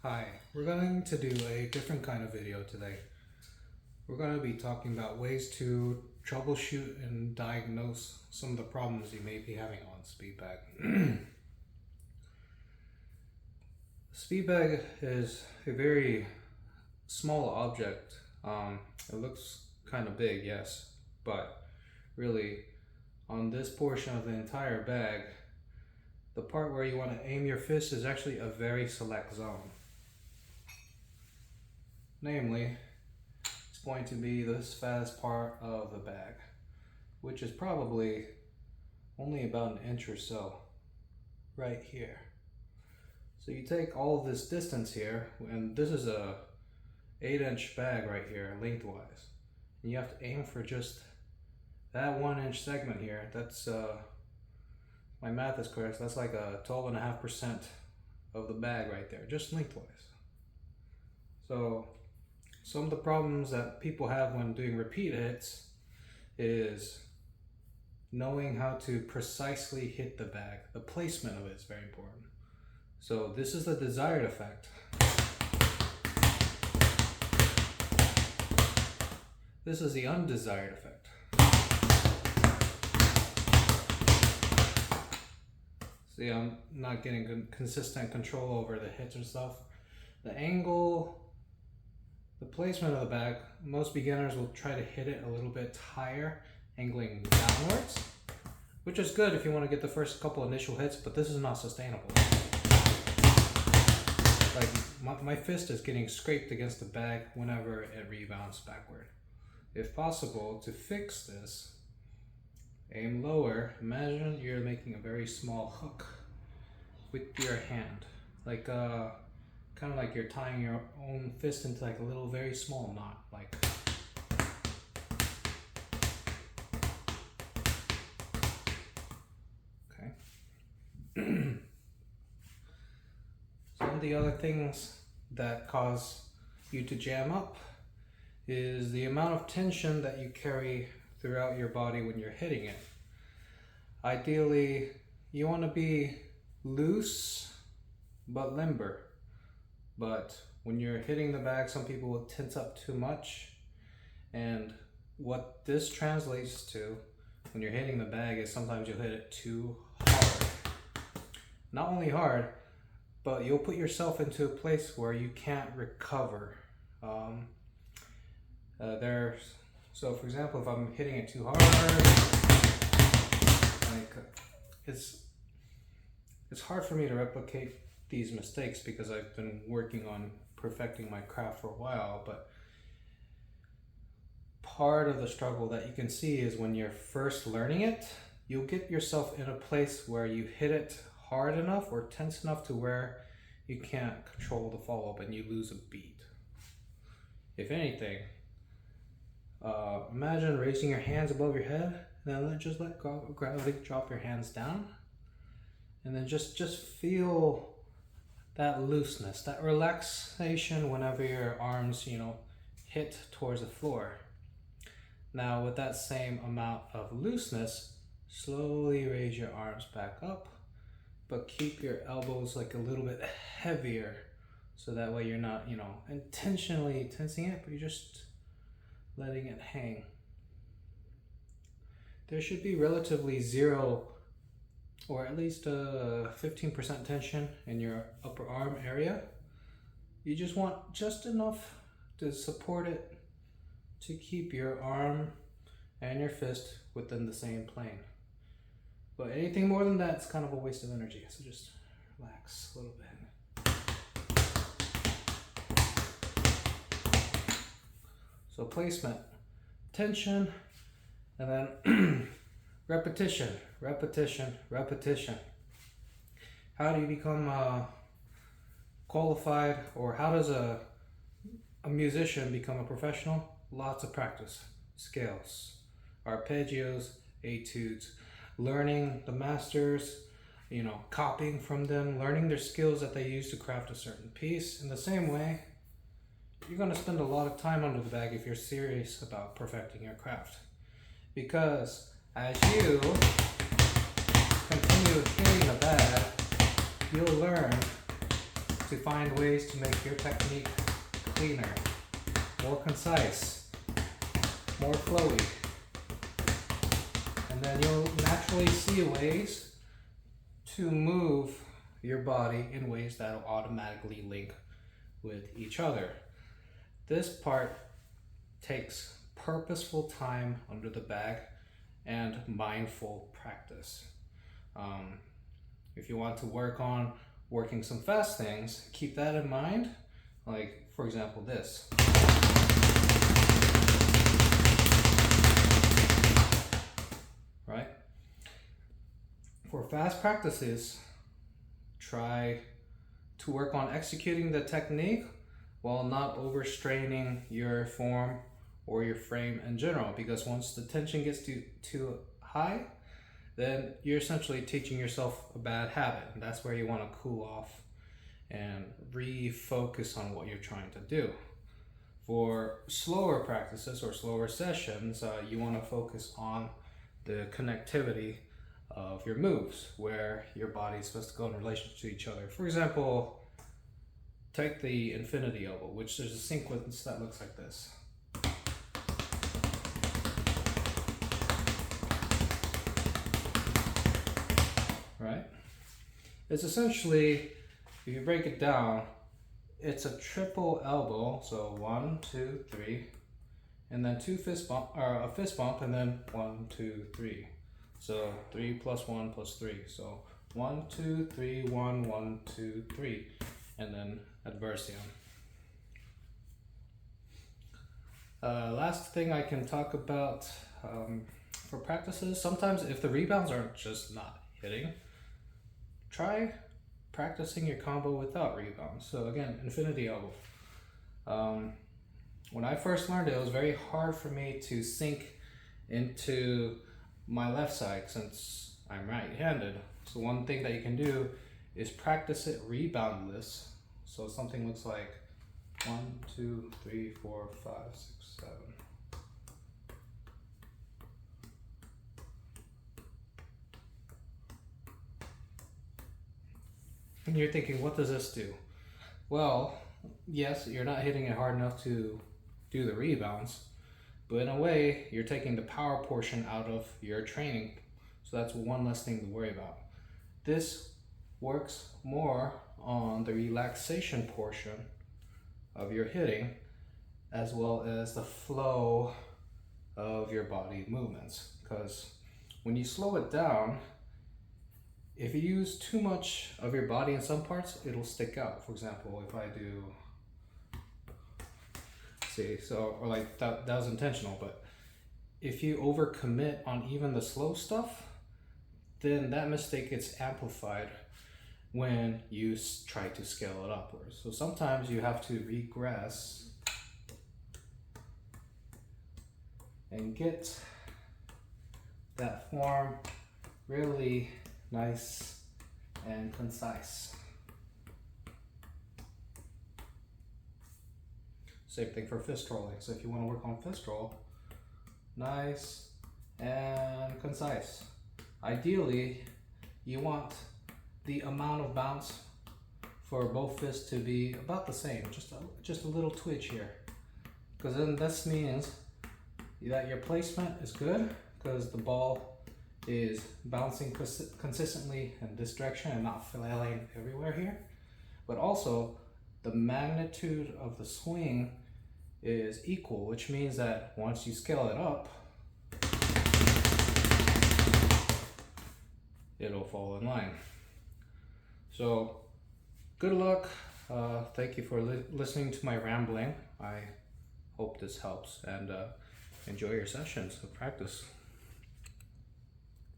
Hi, we're going to do a different kind of video today. We're going to be talking about ways to troubleshoot and diagnose some of the problems you may be having on Speedbag. Speedbag is a very small object. It looks kind of big, yes, but really on this portion of the entire bag, the part where you want to aim your fist is actually a very select zone. Namely, it's going to be this fattest part of the bag, which is probably only about an inch or so, right here. So you take all of this distance here, and this is a 8-inch bag right here, lengthwise. And you have to aim for just that 1-inch segment here. That's, my math is correct, that's like a 12.5% of the bag right there, just lengthwise. So some of the problems that people have when doing repeat hits is knowing how to precisely hit the bag. The placement of it is very important. So this is the desired effect. This is the undesired effect. See, I'm not getting consistent control over the hits and stuff. The angle, the placement of the bag, most beginners will try to hit it a little bit higher, angling downwards, which is good if you want to get the first couple initial hits, but this is not sustainable. Like my fist is getting scraped against the bag whenever it rebounds backward. If possible, to fix this, aim lower. Imagine you're making a very small hook with your hand, like kind of like you're tying your own fist into like a little very small knot, like. Okay. Some of the other things that cause you to jam up is the amount of tension that you carry throughout your body when you're hitting it. Ideally, you want to be loose but limber. But when you're hitting the bag, some people will tense up too much. And what this translates to when you're hitting the bag is sometimes you'll hit it too hard. Not only hard, but you'll put yourself into a place where you can't recover. So for example, if I'm hitting it too hard, like it's hard for me to replicate these mistakes because I've been working on perfecting my craft for a while, but part of the struggle that you can see is when you're first learning it, you'll get yourself in a place where you hit it hard enough or tense enough to where you can't control the follow-up and you lose a beat. If anything, imagine raising your hands above your head, and then just let gravity drop your hands down, and then just feel that looseness, that relaxation whenever your arms, hit towards the floor. Now with that same amount of looseness, slowly raise your arms back up, but keep your elbows like a little bit heavier, so that way you're not, intentionally tensing it, but you're just letting it hang. There should be relatively zero, or at least 15% tension in your upper arm area. You just want just enough to support it to keep your arm and your fist within the same plane. But anything more than that is kind of a waste of energy, so just relax a little bit. So placement, tension, and then repetition. How do you become qualified, or how does a musician become a professional? Lots of practice, scales, arpeggios, etudes, learning the masters, copying from them, learning their skills that they use to craft a certain piece. In the same way, you're going to spend a lot of time under the bag if you're serious about perfecting your craft. Because as you continue hitting the bag, you'll learn to find ways to make your technique cleaner, more concise, more flowy. And then you'll naturally see ways to move your body in ways that will automatically link with each other. This part takes purposeful time under the bag and mindful practice. If you want to work on working some fast things, keep that in mind. Like, for example, this. Right? For fast practices, try to work on executing the technique while not overstraining your form or your frame in general, because once the tension gets too high, then you're essentially teaching yourself a bad habit. And that's where you want to cool off and refocus on what you're trying to do. For slower practices or slower sessions, you want to focus on the connectivity of your moves, where your body is supposed to go in relation to each other. For example, take the infinity elbow, which there's a sequence that looks like this. Right? It's essentially, if you break it down, it's a triple elbow. So 1, 2, 3, and then two fist bump, or a fist bump, and then 1, 2, 3. So 3 plus 1 plus 3. So 1, 2, 3, 1, 1, 2, 3, and then adversium. Last thing I can talk about for practices, sometimes if the rebounds are just not hitting, try practicing your combo without rebounds. So again, infinity elbow. When I first learned it, it was very hard for me to sink into my left side since I'm right-handed. So one thing that you can do is practice it reboundless. So something looks like 1, 2, 3, 4, 5, 6, 7. And you're thinking, what does this do? Well, yes, you're not hitting it hard enough to do the rebounds, but in a way, you're taking the power portion out of your training. So that's one less thing to worry about. This works more on the relaxation portion of your hitting, as well as the flow of your body movements. Because when you slow it down, if you use too much of your body in some parts, it'll stick out. For example, if I do, see, so, or like that was intentional, but if you overcommit on even the slow stuff, then that mistake gets amplified when you try to scale it upwards. So sometimes you have to regress and get that form really nice and concise. Same thing for fist rolling. So if you want to work on fist roll, nice and concise. Ideally, you want the amount of bounce for both fists to be about the same, just a little twitch here, because then this means that your placement is good, because the ball is bouncing consistently in this direction and not flailing everywhere here. But also, the magnitude of the swing is equal, which means that once you scale it up, it'll fall in line. So, good luck. Thank you for listening to my rambling. I hope this helps, and enjoy your sessions of practice.